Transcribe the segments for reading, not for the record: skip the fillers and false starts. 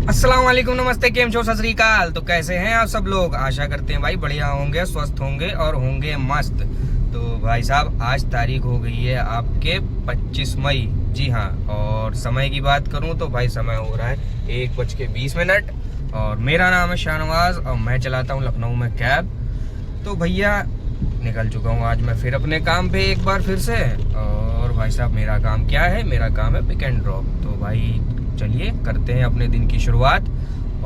अस्सलाम वालेकुम, नमस्ते, केम छो, सत श्री अकाल। तो कैसे हैं आप सब लोग? आशा करते हैं भाई बढ़िया होंगे, स्वस्थ होंगे और होंगे मस्त। तो भाई साहब आज तारीख हो गई है आपके 25 मई। जी हाँ, और समय की बात करूं तो भाई समय हो रहा है 1:20 और मेरा नाम है शाहनवाज और मैं चलाता हूं लखनऊ में कैब। तो भैया निकल चुका हूं आज मैं फिर अपने काम पे एक बार फिर से। और भाई साहब मेरा काम क्या है? मेरा काम है पिक एंड ड्रॉप। तो भाई चलिए करते हैं अपने दिन की शुरुआत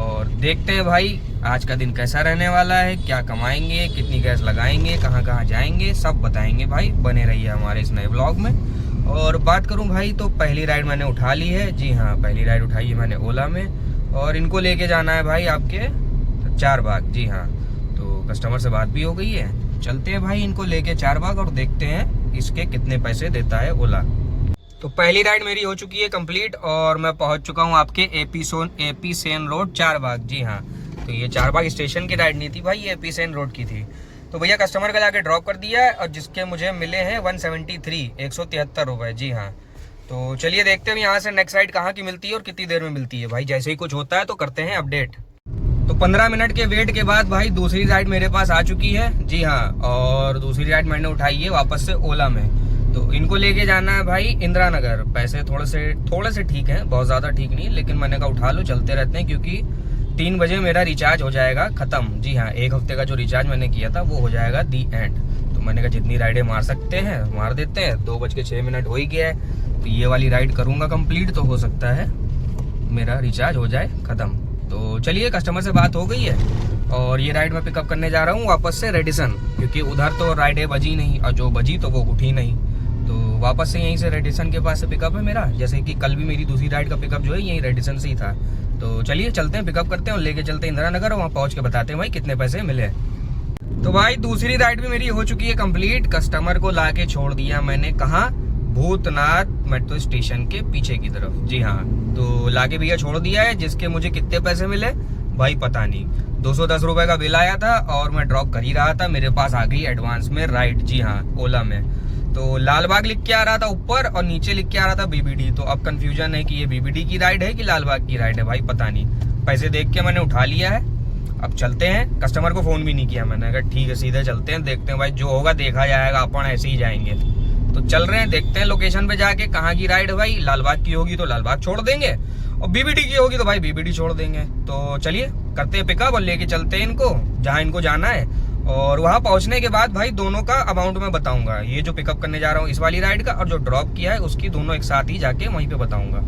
और देखते हैं भाई आज का दिन कैसा रहने वाला है, क्या कमाएंगे, कितनी गैस लगाएंगे, कहाँ कहाँ जाएंगे, सब बताएंगे भाई। बने रहिए हमारे इस नए ब्लॉग में। और बात करूं भाई तो पहली राइड मैंने उठा ली है। जी हाँ, पहली राइड उठाई है मैंने ओला में और इनको लेके जाना है भाई आपके चारबाग। जी हाँ, तो कस्टमर से बात भी हो गई है, चलते हैं भाई इनको लेके चारबाग और देखते हैं इसके कितने पैसे देता है ओला। तो पहली राइड मेरी हो चुकी है कंप्लीट और मैं पहुंच चुका हूं आपके एपी सेन रोड चारबाग। जी हाँ, तो ये चारबाग स्टेशन की राइड नहीं थी भाई, ये एपी सेन रोड की थी। तो भैया कस्टमर का लाके ड्रॉप कर दिया है और जिसके मुझे मिले हैं 173 रुपए। जी हाँ, तो चलिए देखते हैं यहाँ से नेक्स्ट राइड कहाँ की मिलती है और कितनी देर में मिलती है। भाई जैसे ही कुछ होता है तो करते हैं अपडेट। तो 15 मिनट के वेट के बाद भाई दूसरी राइड मेरे पास आ चुकी है। जी हाँ, और दूसरी राइड मैंने उठाई है वापस से ओला में। तो इनको लेके जाना है भाई इंदिरा नगर। पैसे थोड़े से ठीक हैं, बहुत ज़्यादा ठीक नहीं, लेकिन मैंने कहा उठा लो, चलते रहते हैं क्योंकि 3 बजे मेरा रिचार्ज हो जाएगा ख़त्म। जी हाँ, एक हफ्ते का जो रिचार्ज मैंने किया था वो हो जाएगा दी एंड। तो मैंने कहा जितनी राइडें मार सकते हैं मार देते हैं। 2:06 हो ही गया है, तो ये वाली राइड करूँगा कंप्लीट तो हो सकता है मेरा रिचार्ज हो जाए ख़त्म। तो चलिए कस्टमर से बात हो गई है और ये राइड मैं पिकअप करने जा रहा हूँ वापस से रेडिसन, क्योंकि उधर तो राइडें बजी नहीं और जो बजी तो वो उठी नहीं। तो वापस से यहीं से रेडिसन के पास से पिकअप है मेरा, जैसे कि कल भी मेरी दूसरी राइड का पिकअप जो है यहीं रेडिसन से ही था। तो चलिए चलते हैं, पिकअप करते हैं और लेके चलते हैं इंदिरा नगर और वहाँ पहुँच के बताते हैं भाई कितने पैसे मिले। तो भाई दूसरी राइड भी मेरी हो चुकी है कंप्लीट। कस्टमर को ला के छोड़ दिया मैंने कहाँ? भूतनाथ मेट्रो स्टेशन के पीछे की तरफ। जी हाँ, तो लाके भैया छोड़ दिया है। जिसके मुझे कितने पैसे मिले भाई पता नहीं, 210 रुपए का बिल आया था और मैं ड्रॉप कर ही रहा था, मेरे पास आ गई एडवांस में राइड। जी हाँ, ओला में तो लालबाग लिख के आ रहा था ऊपर और नीचे लिख के आ रहा था बीबीडी। तो अब कंफ्यूजन है कि ये बीबीडी की राइड है कि लालबाग की राइड है भाई पता नहीं। पैसे देख के मैंने उठा लिया है, अब चलते हैं। कस्टमर को फोन भी नहीं किया मैंने, कहा ठीक है सीधे चलते हैं, देखते हैं भाई जो होगा देखा जाएगा, अपन ऐसे ही जाएंगे। तो चल रहे हैं, देखते हैं लोकेशन पे जाके कहाँ की राइड है भाई। लालबाग की होगी तो लालबाग छोड़ देंगे और बीबीडी की होगी तो भाई बीबीडी छोड़ देंगे। तो चलिए करते हैं पिकअप और लेके चलते हैं इनको जहाँ इनको जाना है। और वहां पहुंचने के बाद भाई दोनों का अमाउंट मैं बताऊंगा, ये जो पिकअप करने जा रहा हूँ इस वाली राइड का और जो ड्रॉप किया है उसकी, दोनों एक साथ ही जाके वहीं पे बताऊंगा।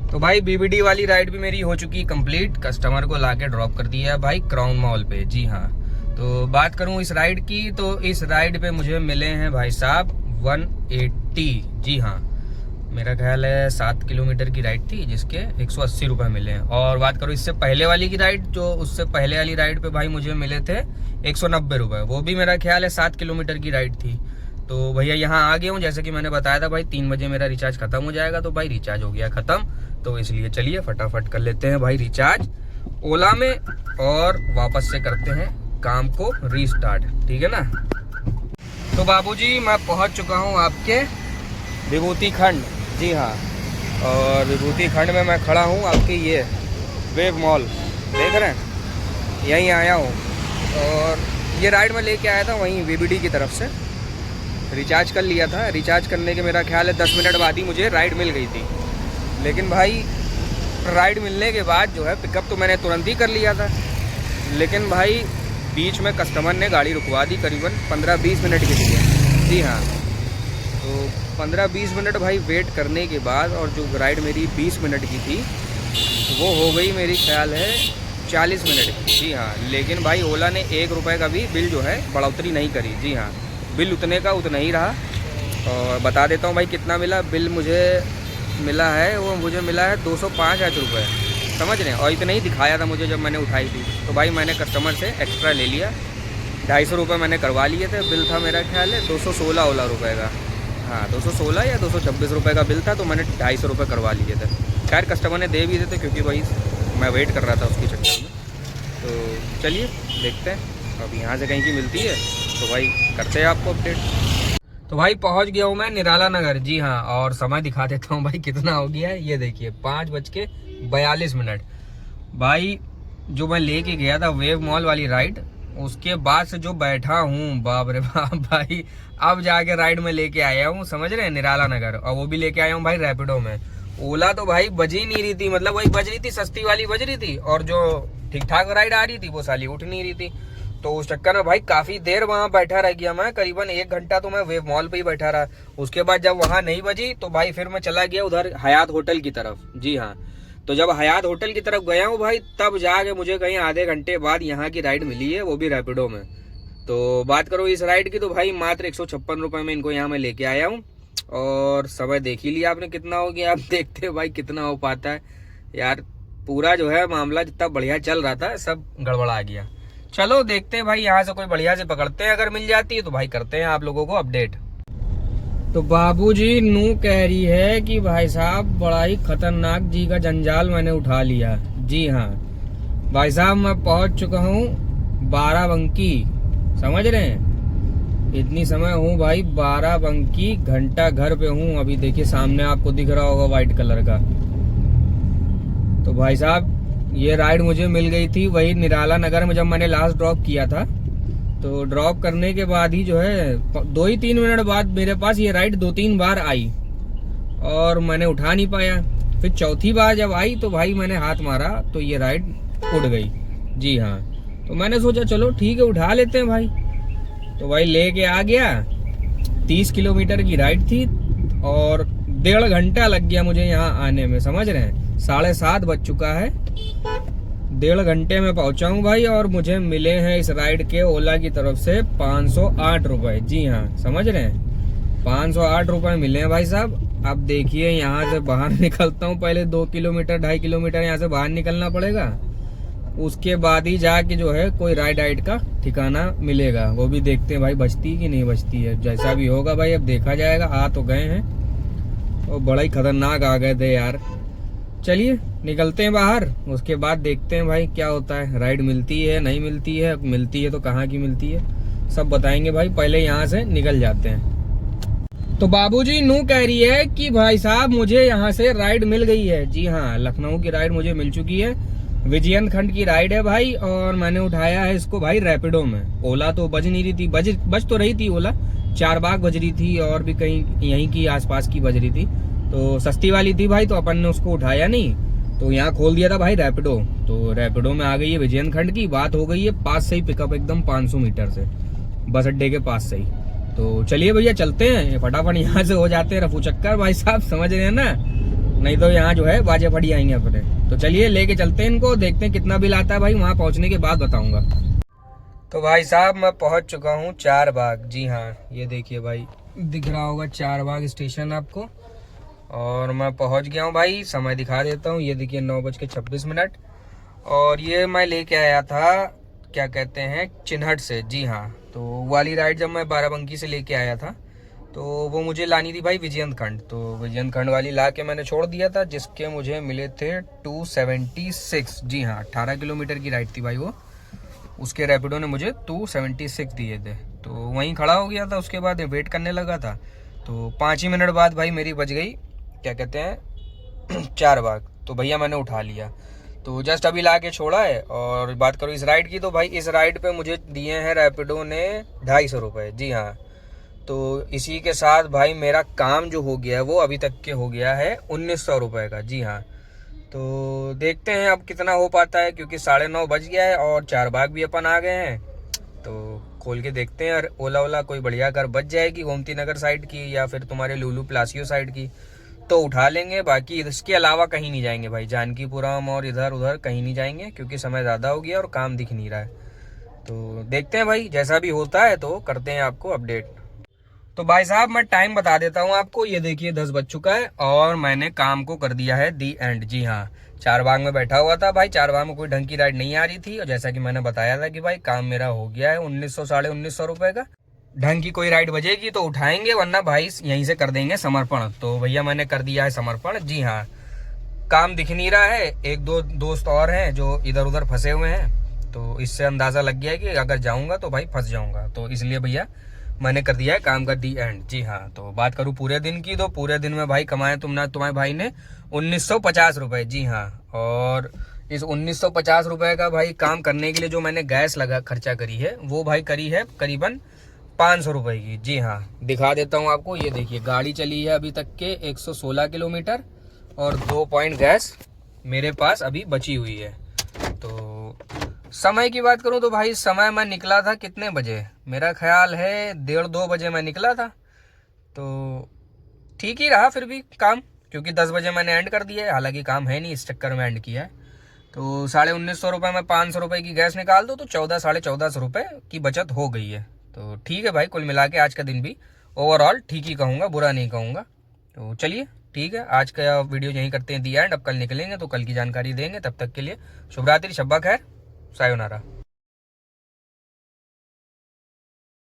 तो भाई बीबीडी वाली राइड भी मेरी हो चुकी कंप्लीट। कस्टमर को लाके ड्रॉप कर दिया है भाई क्राउन मॉल पे। जी हाँ, तो बात करूं इस राइड की तो इस राइड पे मुझे मिले हैं भाई साहब 180। जी हाँ, मेरा ख्याल है 7 किलोमीटर की राइड थी जिसके 180 रुपए मिले हैं। और बात करूँ इससे पहले वाली की राइड, जो उससे पहले वाली राइड पे भाई मुझे मिले थे 190 रुपए, वो भी मेरा ख्याल है 7 किलोमीटर की राइड थी। तो भैया यहाँ आ गया हूँ, जैसे कि मैंने बताया था भाई 3 बजे मेरा रिचार्ज खत्म हो जाएगा। तो भाई रिचार्ज हो गया खत्म, तो इसलिए चलिए फटाफट कर लेते हैं भाई रिचार्ज ओला में और वापस से करते हैं काम को रीस्टार्ट, ठीक है ना। तो बाबूजी मैं पहुँच चुका हूँ आपके विभूति खंड। जी हाँ, और विभूति खंड में मैं खड़ा हूँ आपके ये वेब मॉल देख रहे हैं, यहीं आया हूँ। और ये राइड में लेके आया था वहीं बीबीडी की तरफ से, रिचार्ज कर लिया था। रिचार्ज करने के मेरा ख्याल है 10 मिनट बाद ही मुझे राइड मिल गई थी। लेकिन भाई राइड मिलने के बाद जो है पिकअप तो मैंने तुरंत ही कर लिया था, लेकिन भाई बीच में कस्टमर ने गाड़ी रुकवा दी करीबन 15-20 मिनट के लिए। जी हाँ, तो 15-20 मिनट भाई वेट करने के बाद और जो राइड मेरी 20 मिनट की थी वो हो गई मेरी ख्याल है 40 मिनट की। जी हाँ, लेकिन भाई ओला ने 1 रुपये का भी बिल जो है बढ़ोतरी नहीं करी। जी हाँ, बिल उतने का उतना ही रहा। और बता देता हूँ भाई कितना मिला बिल मुझे मिला है, वो मुझे मिला है 205 रुपये, समझ रहे हैं। और इतना ही दिखाया था मुझे जब मैंने उठाई थी। तो भाई मैंने कस्टमर से एक्स्ट्रा ले लिया, 250 रुपये मैंने करवा लिए थे। बिल था मेरा ख्याल है 216 ओला रुपये का, हाँ 216 या 226 रुपये का बिल था। तो मैंने 250 रुपये करवा लिए थे। खैर कस्टमर ने दे भी देते क्योंकि भाई मैं वेट कर रहा था उसके चक्कर में। तो चलिए देखते हैं अब यहाँ से कहीं की मिलती है तो भाई करते हैं आपको अपडेट। तो भाई पहुंच गया हूँ मैं निराला नगर। जी हाँ, और समय दिखा देता हूँ भाई कितना हो गया है। ये देखिए 5:42 भाई जो मैं लेके गया था वेव मॉल वाली राइड, उसके बाद से जो बैठा हूँ बाप रे बाप भाई, अब जाके राइड में लेके आया हूँ, समझ रहे हैं, निराला नगर। और वो भी लेके आया हूँ भाई रैपिडो में। ओला तो भाई बज ही नहीं रही थी, मतलब वही बज रही थी, सस्ती वाली बज रही थी, और जो ठीक ठाक राइड आ रही थी वो साली उठ नहीं रही थी। तो उस चक्कर में भाई काफी देर वहां बैठा रह गया मैं, करीबन 1 घंटा तो मैं वेव मॉल पे ही बैठा रहा। उसके बाद जब वहां नहीं बजी तो भाई फिर मैं चला गया उधर हयात होटल की तरफ। जी हाँ, तो जब हयात होटल की तरफ गया हूँ भाई, तब जाके मुझे कहीं आधे घंटे बाद यहाँ की राइड मिली है, वो भी रैपिडो में। तो बात करो इस राइड की, तो भाई मात्र 156 रुपए में इनको यहाँ मैं लेके आया हूँ। और समय देख ही लिया आपने कितना हो गया, आप देखते हो भाई कितना हो पाता है यार। पूरा जो है मामला जितना बढ़िया चल रहा था सब गड़बड़ा गया। चलो देखते हैं भाई, यहाँ से कोई बढ़िया से पकड़ते हैं, अगर मिल जाती है तो भाई करते हैं आप लोगों को अपडेट। तो बाबूजी नू कह रही है कि भाई साहब बड़ा ही खतरनाक जी का जंजाल मैंने उठा लिया। जी हाँ भाई साहब, मैं पहुंच चुका हूँ बाराबंकी, समझ रहे हैं, इतनी समय हूँ भाई बाराबंकी, घंटा घर पे हूँ अभी। देखिए सामने आपको दिख रहा होगा व्हाइट कलर का। तो भाई साहब ये राइड मुझे मिल गई थी वही निराला नगर में, जब मैंने लास्ट ड्रॉप किया था। तो ड्रॉप करने के बाद ही जो है 2 ही 3 मिनट बाद मेरे पास ये राइड 2-3 बार आई और मैंने उठा नहीं पाया। फिर चौथी बार जब आई तो भाई मैंने हाथ मारा तो ये राइड उड़ गई। जी हाँ, तो मैंने सोचा चलो ठीक है उठा लेते हैं भाई। तो भाई लेके आ गया। 30 किलोमीटर की राइड थी और 1.5 घंटा लग गया मुझे यहाँ आने में, समझ रहे हैं। 7:30 बज चुका है, 1.5 घंटे में पहुंचा हूँ भाई। और मुझे मिले हैं इस राइड के ओला की तरफ से 508 रुपए। जी हाँ, समझ रहे हैं, 508 रुपए मिले हैं भाई साहब। अब देखिए यहाँ से बाहर निकलता हूँ, पहले 2 किलोमीटर 2.5 किलोमीटर यहाँ से बाहर निकलना पड़ेगा, उसके बाद ही जाके जो है कोई राइड का ठिकाना मिलेगा। वो भी देखते हैं भाई बचती कि नहीं बचती है, जैसा भी होगा भाई अब देखा जाएगा। आ तो गए हैं और बड़ा ही खतरनाक आ गए थे यार। चलिए निकलते हैं बाहर, उसके बाद देखते हैं भाई क्या होता है, राइड मिलती है नहीं मिलती है, मिलती है तो कहाँ की मिलती है सब बताएंगे भाई। पहले यहाँ से निकल जाते हैं। तो बाबूजी नू कह रही है कि भाई साहब मुझे यहाँ से राइड मिल गई है। जी हाँ, लखनऊ की राइड मुझे मिल चुकी है, विजयन खंड की राइड है भाई। और मैंने उठाया है इसको भाई रैपिडो में। ओला तो बज नहीं रही थी, बज तो रही थी ओला, 4 बाग बज रही थी और भी कहीं यहीं की आसपास की बज रही थी। तो सस्ती वाली थी भाई, तो अपन ने उसको उठाया नहीं, तो यहाँ खोल दिया था भाई रैपिडो। तो रैपिडो में आ गई है विजयन खंड की, बात हो गई है पास से ही पिकअप, एकदम 500 मीटर से, बस अड्डे के पास से ही। तो चलिए भैया चलते हैं फटाफट, यहाँ से हो जाते हैं रफू चक्कर भाई साहब, समझ रहे हैं ना, नहीं तो यहाँ जो है बाजे फटी आएंगे अपने। तो चलिए लेके चलते हैं इनको, देखते हैं कितना बिल आता है भाई, वहाँ पहुँचने के बाद बताऊंगा। तो भाई साहब मैं पहुँच चुका हूँ 4 बाग। जी हाँ, ये देखिए भाई दिख रहा होगा 4 बाग स्टेशन आपको, और मैं पहुंच गया हूं भाई। समय दिखा देता हूं, ये देखिए 9:26। और ये मैं लेके आया था क्या कहते हैं चिन्हट से। जी हाँ, तो वाली राइड जब मैं बाराबंकी से लेके आया था तो वो मुझे लानी थी भाई विजयन खंड। तो विजयन खंड वाली ला के मैंने छोड़ दिया था, जिसके मुझे मिले थे 276। जी हाँ, 18 किलोमीटर की राइड थी भाई वो, उसके रैपिडो ने मुझे 276 दिए थे। तो वहीं खड़ा हो गया था, उसके बाद वेट करने लगा था। तो 5 ही मिनट बाद भाई मेरी बज गई क्या कहते हैं 4 बाग। तो भैया मैंने उठा लिया, तो जस्ट अभी ला के छोड़ा है। और बात करो इस राइड की, तो भाई इस राइड पे मुझे दिए हैं रैपिडो ने 250 रुपये। जी हाँ, तो इसी के साथ भाई मेरा काम जो हो गया है वो अभी तक के हो गया है 1900 रुपये का। जी हाँ, तो देखते हैं अब कितना हो पाता है, क्योंकि 9:30 बज गया है और 4 बाग भी अपन आ गए हैं। तो खोल के देखते हैं, और ओला कोई बढ़िया कार बच जाएगी गोमती नगर साइड की या फिर तुम्हारे लुलू प्लासियो साइड की तो उठा लेंगे। बाकी इसके अलावा कहीं नहीं जाएंगे भाई, जानकीपुरम और इधर उधर कहीं नहीं जाएंगे, क्योंकि समय ज़्यादा हो गया और काम दिख नहीं रहा है। तो देखते हैं भाई, जैसा भी होता है तो करते हैं आपको अपडेट। तो भाई साहब मैं टाइम बता देता हूँ आपको, ये देखिए 10 बज चुका है और मैंने काम को कर दिया है दी एंड। जी हाँ, 4 बाग में बैठा हुआ था भाई, 4 बाग में कोई ढंग की राइड नहीं आ रही थी, और जैसा कि मैंने बताया था कि भाई काम मेरा हो गया है 1900 साढ़े 1900 रुपये का। ढंग की कोई राइड बजेगी तो उठाएंगे, वरना भाई यहीं से कर देंगे समर्पण। तो भैया मैंने कर दिया है समर्पण। जी हाँ, काम दिख नहीं रहा है, 1-2 दोस्त और हैं जो इधर उधर फंसे हुए हैं, तो इससे अंदाजा लग गया है कि अगर जाऊंगा तो भाई फंस जाऊंगा। तो इसलिए भैया मैंने कर दिया है काम का दी एंड। जी हाँ, तो बात करूँ पूरे दिन की, तो पूरे दिन में भाई कमाए तुम्हारे भाई ने 1950 रुपये। जी हाँ, और इस 1950 रुपए का भाई काम करने के लिए जो मैंने गैस लगा खर्चा करी है वो भाई करी है करीबन 500 रुपए की। जी हाँ, दिखा देता हूँ आपको। ये देखिए गाड़ी चली है अभी तक के 116 किलोमीटर और 2 पॉइंट गैस मेरे पास अभी बची हुई है। तो समय की बात करूँ तो भाई समय मैं निकला था कितने बजे, मेरा ख्याल है 1:30-2 बजे मैं निकला था। तो ठीक ही रहा फिर भी काम, क्योंकि 10 बजे मैंने एंड कर दिया है। हालांकि काम है नहीं, इस चक्कर में एंड किया है। तो 1950 रुपये में 500 रुपये की गैस निकाल दो तो 1400-1450 रुपये की बचत हो गई है। तो ठीक है भाई, कुल मिला के आज का दिन भी ओवरऑल ठीक ही कहूँगा, बुरा नहीं कहूँगा। तो चलिए ठीक है, आज का वीडियो यहीं करते हैं दी एंड। अब कल निकलेंगे तो कल की जानकारी देंगे। तब तक के लिए शुभ रात्रि, शब्बा खैर, सायोनारा।